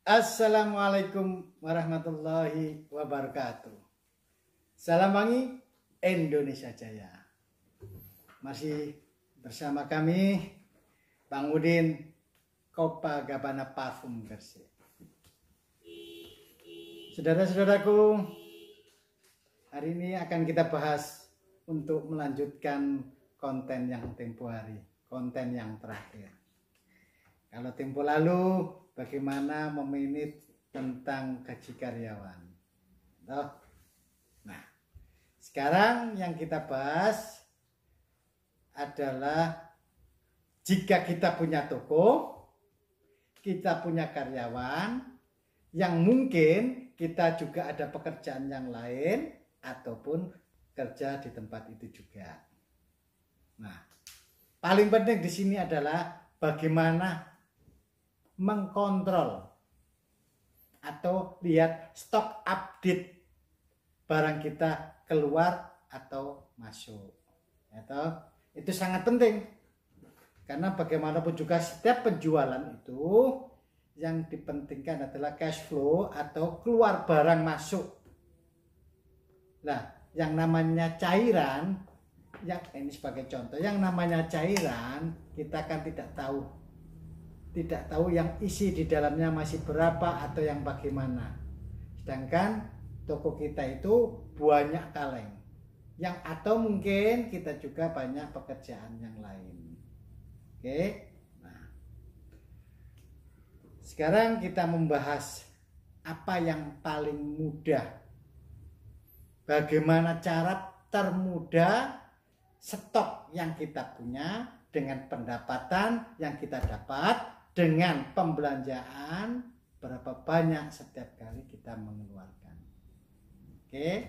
Assalamualaikum warahmatullahi wabarakatuh. Salam wangi Indonesia Jaya. Masih bersama kami Bang Udin Copacabana Parfum Gresik. Saudara-saudaraku, hari ini akan kita bahas untuk melanjutkan konten yang tempo hari, konten yang terakhir. Kalau tempo lalu bagaimana memanage tentang gaji karyawan. Nah, sekarang yang kita bahas adalah jika kita punya toko, kita punya karyawan, yang mungkin kita juga ada pekerjaan yang lain ataupun kerja di tempat itu juga. Nah, paling penting di sini adalah bagaimana mengkontrol atau lihat stok update barang kita keluar atau masuk. Itu sangat penting karena bagaimanapun juga setiap penjualan itu yang dipentingkan adalah cash flow atau keluar barang masuk. Nah, yang namanya cairan, ini sebagai contoh, yang namanya cairan kita kan tidak tahu yang isi di dalamnya masih berapa atau yang bagaimana. Sedangkan toko kita itu banyak kaleng, yang atau mungkin kita juga banyak pekerjaan yang lain. Oke, nah sekarang kita membahas apa yang paling mudah, bagaimana cara termudah stok yang kita punya dengan pendapatan yang kita dapat, dengan pembelanjaan berapa banyak setiap kali kita mengeluarkan. Oke,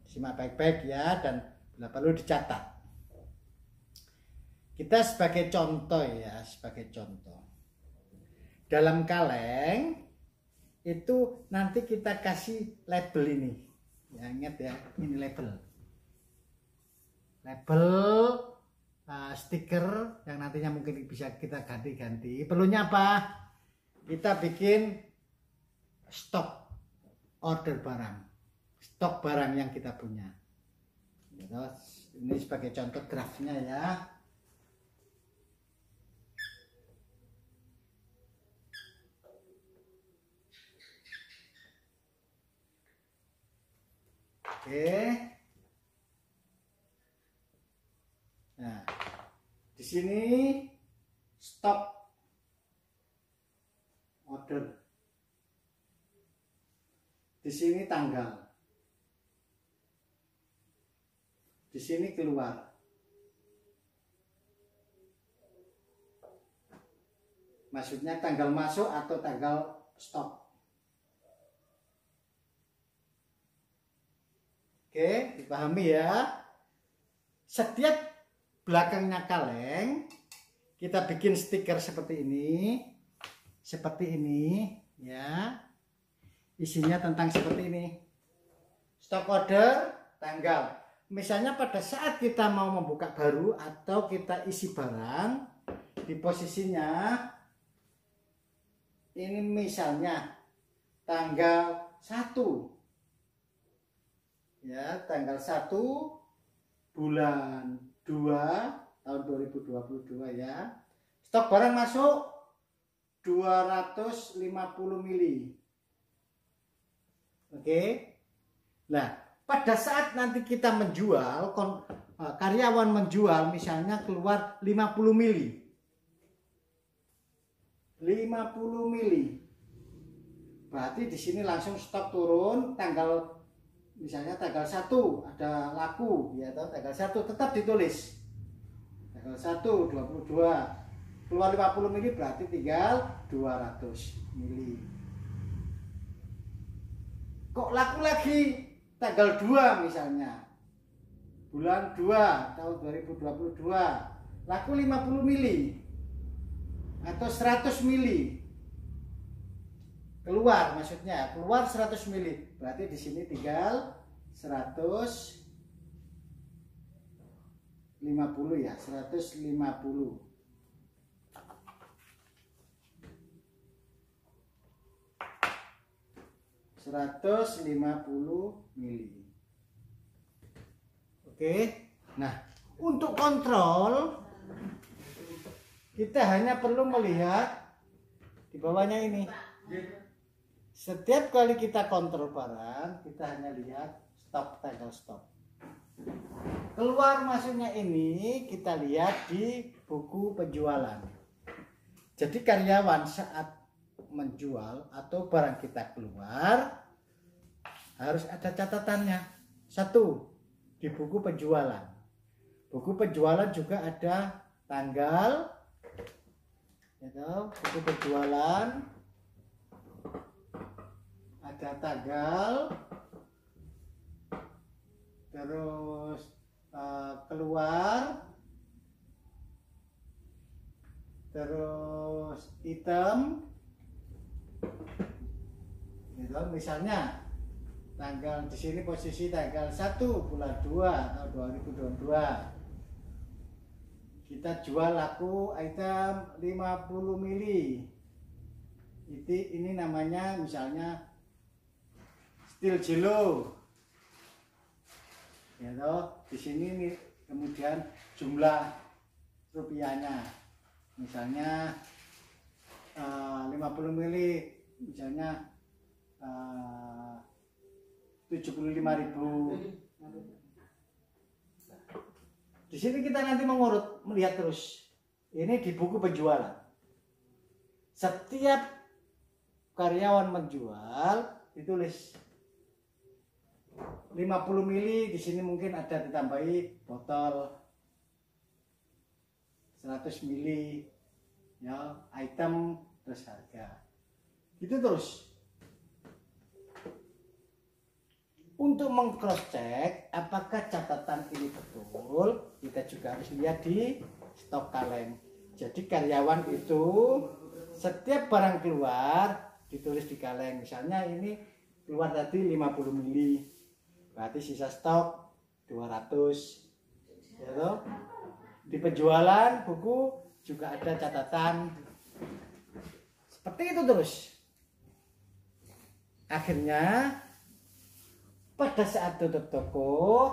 simak baik-baik ya, dan bila perlu dicatat. Kita sebagai contoh ya, sebagai contoh. Dalam kaleng itu nanti kita kasih label ini. Ya, ingat ya, ini label. Stiker yang nantinya mungkin bisa kita ganti-ganti. Perlunya apa? Kita bikin stok order barang, stok barang yang kita punya. Ini sebagai contoh grafnya ya. Oke. Nah, di sini stok order. Di sini tanggal. Di sini keluar. Maksudnya tanggal masuk atau tanggal stok. Oke, dipahami ya. Setiap belakangnya kaleng kita bikin stiker seperti ini ya, isinya tentang seperti ini, stok order, tanggal. Misalnya pada saat kita mau membuka baru atau kita isi barang, di posisinya ini misalnya tanggal 1 ya, tanggal 1 bulan 2 tahun 2022 ya. Stok barang masuk 250 mili. Oke. Nah, pada saat nanti kita menjual, karyawan menjual misalnya keluar 50 mili. 50 mili. Berarti di sini langsung stok turun tanggal, misalnya tanggal 1 ada laku ya, tanggal 1 tetap ditulis tanggal 1 22 keluar 50 mili, berarti tinggal 200 mili. Kok laku lagi tanggal 2 misalnya bulan 2 tahun 2022 laku 50 mili atau 100 mili keluar, maksudnya keluar 100 mili, berarti di sini tinggal 150 ya, 150. 150 mili. Oke. Nah, untuk kontrol kita hanya perlu melihat di bawahnya ini. Setiap kali kita kontrol barang, kita hanya lihat stop, tanggal stop. Keluar masuknya ini kita lihat di buku penjualan. Jadi karyawan saat menjual atau barang kita keluar harus ada catatannya. Satu, di buku penjualan. Buku penjualan juga ada tanggal, buku penjualan ada tanggal, terus keluar, terus item, gitu. Misalnya tanggal di sini posisi tanggal 1 bulan 2 tahun 2022. Kita jual laku item 50 mili. Ini namanya misalnya steel jello. Ya toh, di sini nih kemudian jumlah rupiahnya. Misalnya 50 mili misalnya 75.000. Di sini kita nanti mengurut, melihat terus. Ini di buku penjualan. Setiap karyawan menjual ditulis 50 mili, di sini mungkin ada ditambahi botol 100 mili, ya, item terus harga. Gitu terus. Untuk meng-cross check apakah catatan ini betul, kita juga harus lihat di stok kaleng. Jadi karyawan itu setiap barang keluar ditulis di kaleng. Misalnya ini keluar tadi 50 mili, berarti sisa stok 200. Ya toh? Di penjualan buku juga ada catatan. Seperti itu terus. Akhirnya pada saat tutup toko,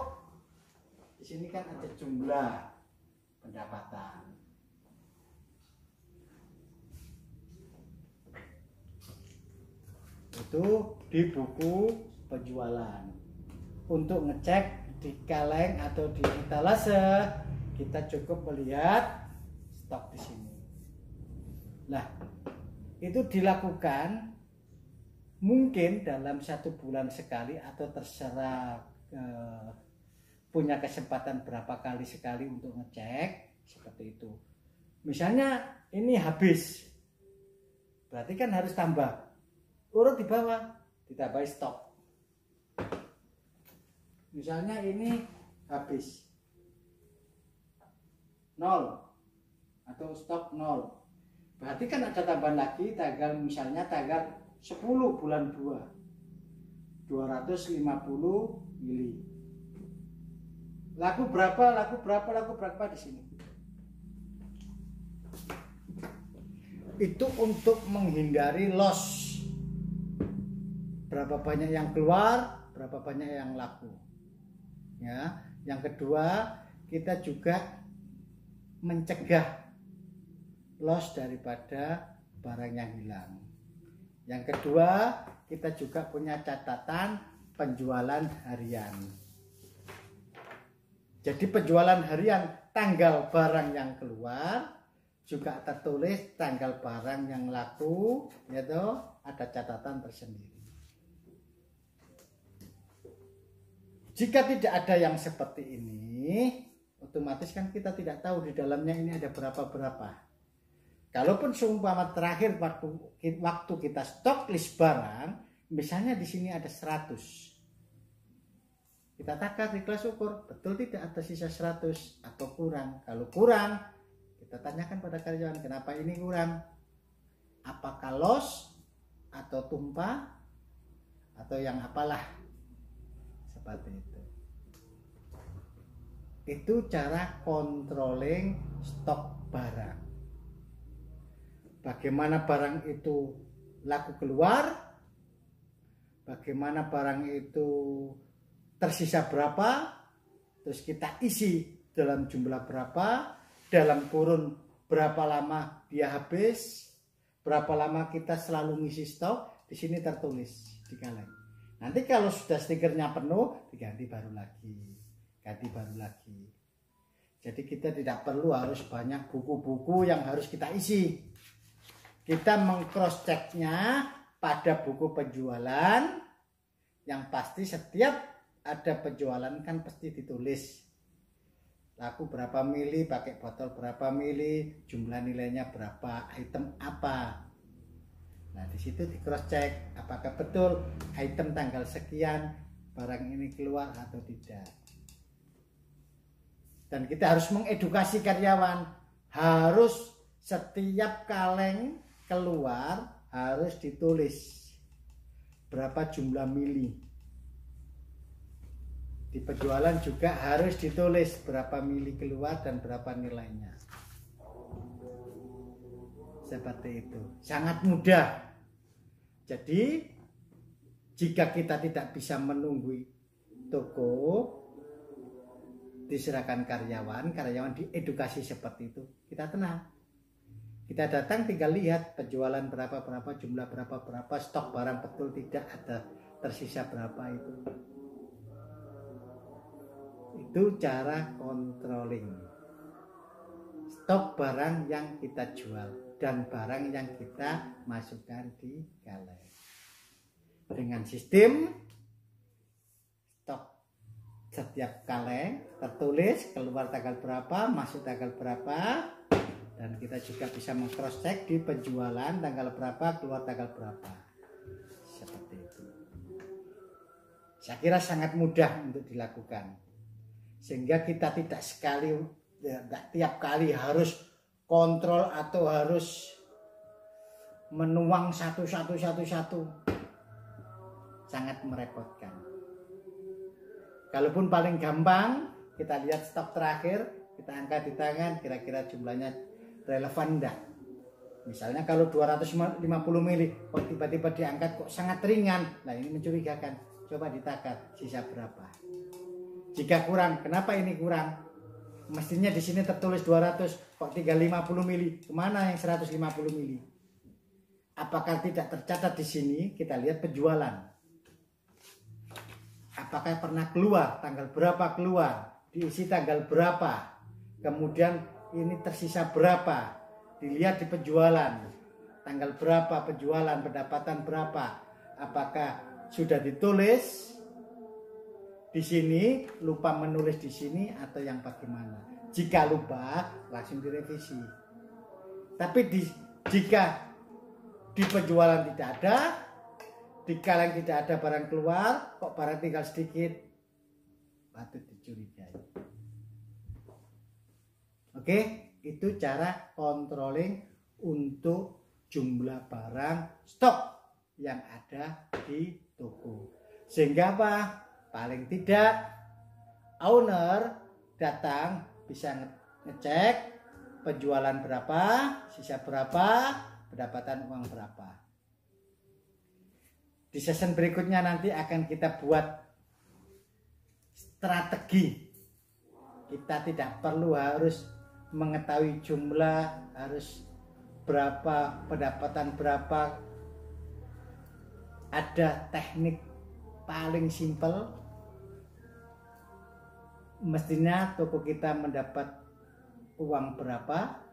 di sini kan ada jumlah pendapatan. Itu di buku penjualan. Untuk ngecek di kaleng atau di etalase, kita cukup melihat stok di sini. Nah, itu dilakukan mungkin dalam 1 bulan sekali atau terserah punya kesempatan berapa kali sekali untuk ngecek seperti itu. Misalnya ini habis, berarti kan harus tambah. Urut di bawah, ditambahi stok. Misalnya ini habis 0 atau stok 0, berarti kan ada tambahan lagi tanggal, misalnya tanggal 10 bulan 2 250 mili. Laku berapa di sini. Itu untuk menghindari loss. Berapa banyak yang keluar, berapa banyak yang laku. Ya, yang kedua, kita juga mencegah loss daripada barang yang hilang. Yang kedua, kita juga punya catatan penjualan harian. Jadi penjualan harian, tanggal barang yang keluar, juga tertulis tanggal barang yang laku, yaitu ada catatan tersendiri. Jika tidak ada yang seperti ini, otomatis kan kita tidak tahu di dalamnya ini ada berapa-berapa. Kalaupun seumpama terakhir waktu kita stok list barang, misalnya di sini ada 100. Kita takar di kelas ukur, betul tidak ada sisa 100 atau kurang. Kalau kurang, kita tanyakan pada karyawan, kenapa ini kurang? Apakah loss atau tumpah atau yang apalah. Seperti itu. Itu cara controlling stok barang. Bagaimana barang itu laku keluar, bagaimana barang itu tersisa berapa, terus kita isi dalam jumlah berapa, dalam kurun berapa lama dia habis, berapa lama kita selalu ngisi stok, di sini tertulis di kaleng. Nanti kalau sudah stikernya penuh, diganti baru lagi, ganti baru lagi. Jadi kita tidak perlu harus banyak buku-buku yang harus kita isi. Kita meng-cross checknya pada buku penjualan, yang pasti setiap ada penjualan kan pasti ditulis laku berapa mili, pakai botol berapa mili, jumlah nilainya berapa, item apa. Nah, di situ di cross check apakah betul item tanggal sekian barang ini keluar atau tidak. Dan kita harus mengedukasi karyawan, harus setiap kaleng keluar harus ditulis berapa jumlah mili. Di penjualan juga harus ditulis berapa mili keluar dan berapa nilainya. Seperti itu, sangat mudah. Jadi jika kita tidak bisa menunggu toko, diserahkan karyawan diedukasi seperti itu, kita tenang. Kita datang tinggal lihat penjualan berapa, jumlah berapa, stok barang betul tidak ada tersisa berapa itu. Itu cara controlling stok barang yang kita jual dan barang yang kita masukkan di kaleng. Dengan sistem stok setiap kaleng tertulis keluar tanggal berapa, masuk tanggal berapa, dan kita juga bisa meng-cross check di penjualan tanggal berapa, keluar tanggal berapa. Seperti itu. Saya kira sangat mudah untuk dilakukan. Sehingga kita tidak tiap kali harus kontrol atau harus menuang satu. Sangat merepotkan. Kalaupun paling gampang, kita lihat stok terakhir, kita angkat di tangan, kira-kira jumlahnya relevan enggak. Misalnya kalau 250 mili, kok tiba-tiba diangkat kok sangat ringan, nah ini mencurigakan. Coba ditakar sisa berapa. Jika kurang, kenapa ini kurang? Mestinya di sini tertulis 200, kok 350 mili. Kemana yang 150 mili? Apakah tidak tercatat di sini? Kita lihat penjualan. Apakah pernah keluar? Tanggal berapa keluar? Diisi tanggal berapa? Kemudian ini tersisa berapa? Dilihat di penjualan. Tanggal berapa penjualan, pendapatan berapa? Apakah sudah ditulis di sini, lupa menulis di sini, atau yang bagaimana? Jika lupa, langsung direvisi. Tapi jika di penjualan tidak ada, di kaleng tidak ada barang keluar, kok barang tinggal sedikit, patut dicurigai. Oke, itu cara controlling untuk jumlah barang stok yang ada di toko. Sehingga apa? Paling tidak owner datang bisa ngecek penjualan berapa, sisa berapa, pendapatan uang berapa. Di season berikutnya nanti akan kita buat strategi. Kita tidak perlu harus mengetahui jumlah, harus berapa, pendapatan berapa. Ada teknik paling simpel. Mestinya toko kita mendapat uang berapa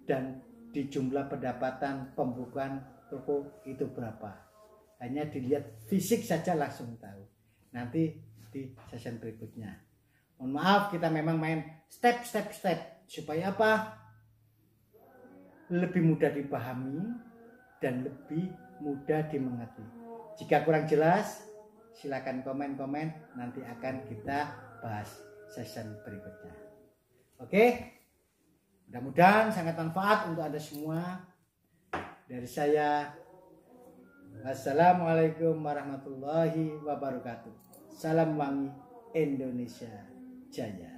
dan di jumlah pendapatan pembukaan toko itu berapa. Hanya dilihat fisik saja langsung tahu. Nanti di session berikutnya. Mohon maaf kita memang main step supaya apa? Lebih mudah dipahami dan lebih mudah dimengerti. Jika kurang jelas, silakan komen-komen, nanti akan kita bahas session berikutnya. Oke, mudah-mudahan sangat manfaat untuk Anda semua. Dari saya, wassalamualaikum warahmatullahi wabarakatuh. Salam wangi Indonesia Jaya.